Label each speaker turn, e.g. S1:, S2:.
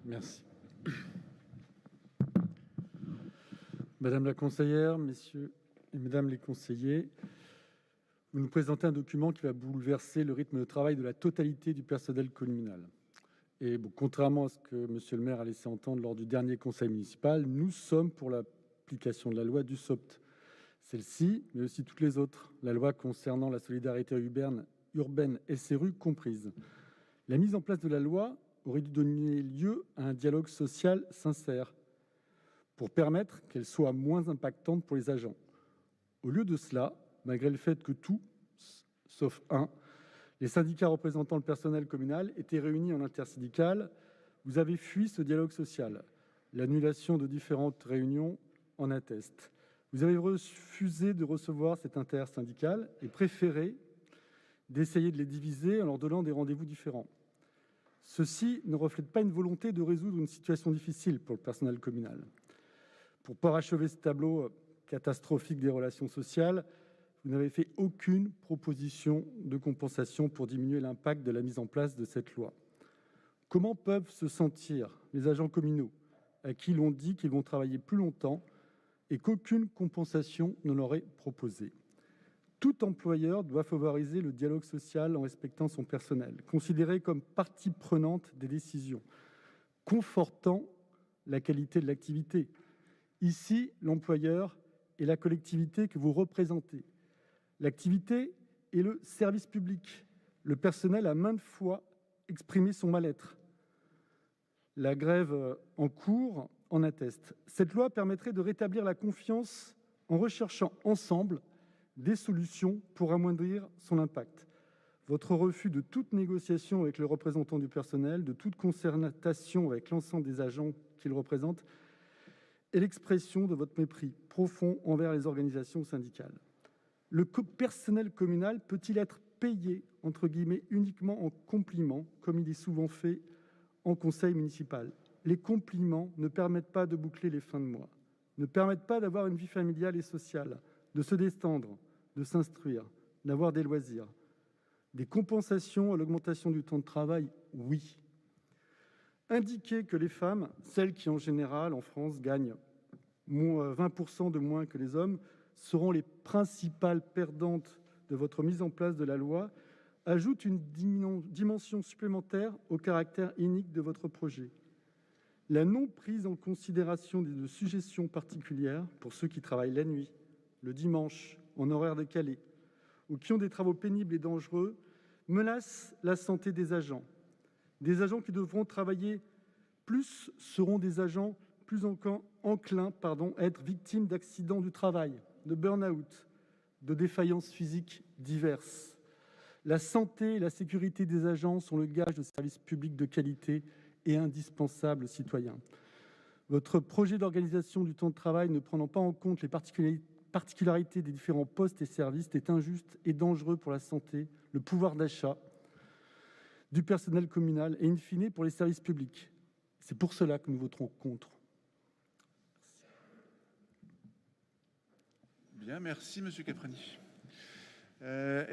S1: Merci. Madame la conseillère, messieurs et mesdames les conseillers, vous nous présentez un document qui va bouleverser le rythme de travail de la totalité du personnel communal. Et bon, contrairement à ce que monsieur le maire a laissé entendre lors du dernier conseil municipal, nous sommes pour l'application de la loi Dussopt. Celle-ci, mais aussi toutes les autres, la loi concernant la solidarité urbaine SRU comprise. La mise en place de la loi aurait dû donner lieu à un dialogue social sincère pour permettre qu'elle soit moins impactante pour les agents. Au lieu de cela, malgré le fait que tous, sauf un, les syndicats représentant le personnel communal étaient réunis en intersyndicale, vous avez fui ce dialogue social. L'annulation de différentes réunions en atteste. Vous avez refusé de recevoir cette intersyndicale et préféré d'essayer de les diviser en leur donnant des rendez-vous différents. Ceci ne reflète pas une volonté de résoudre une situation difficile pour le personnel communal. Pour parachever ce tableau catastrophique des relations sociales, vous n'avez fait aucune proposition de compensation pour diminuer l'impact de la mise en place de cette loi. Comment peuvent se sentir les agents communaux à qui l'on dit qu'ils vont travailler plus longtemps et qu'aucune compensation ne leur est proposée? Tout employeur doit favoriser le dialogue social en respectant son personnel, considéré comme partie prenante des décisions, confortant la qualité de l'activité. Ici, l'employeur est la collectivité que vous représentez. L'activité est le service public. Le personnel a maintes fois exprimé son mal-être. La grève en cours en atteste. Cette loi permettrait de rétablir la confiance en recherchant ensemble des solutions pour amoindrir son impact. Votre refus de toute négociation avec le représentant du personnel, de toute concertation avec l'ensemble des agents qu'il représente, est l'expression de votre mépris profond envers les organisations syndicales. Le personnel communal peut-il être payé, entre guillemets, uniquement en compliments, comme il est souvent fait en conseil municipal? Les compliments ne permettent pas de boucler les fins de mois, ne permettent pas d'avoir une vie familiale et sociale, de se détendre, de s'instruire, d'avoir des loisirs. Des compensations à l'augmentation du temps de travail, oui. Indiquer que les femmes, celles qui en général en France gagnent 20% de moins que les hommes, seront les principales perdantes de votre mise en place de la loi, ajoute une dimension supplémentaire au caractère inique de votre projet. La non-prise en considération de suggestions particulières pour ceux qui travaillent la nuit, le dimanche, en horaire décalé, ou qui ont des travaux pénibles et dangereux, menace la santé des agents. Des agents qui devront travailler plus seront des agents plus enclins à être victimes d'accidents du travail, de burn-out, de défaillances physiques diverses. La santé et la sécurité des agents sont le gage de services publics de qualité et indispensables aux citoyens. Votre projet d'organisation du temps de travail ne prenant pas en compte les particularités des différents postes et services est injuste et dangereux pour la santé, le pouvoir d'achat du personnel communal et, in fine, pour les services publics. C'est pour cela que nous voterons contre.
S2: Bien, merci Monsieur Caprani.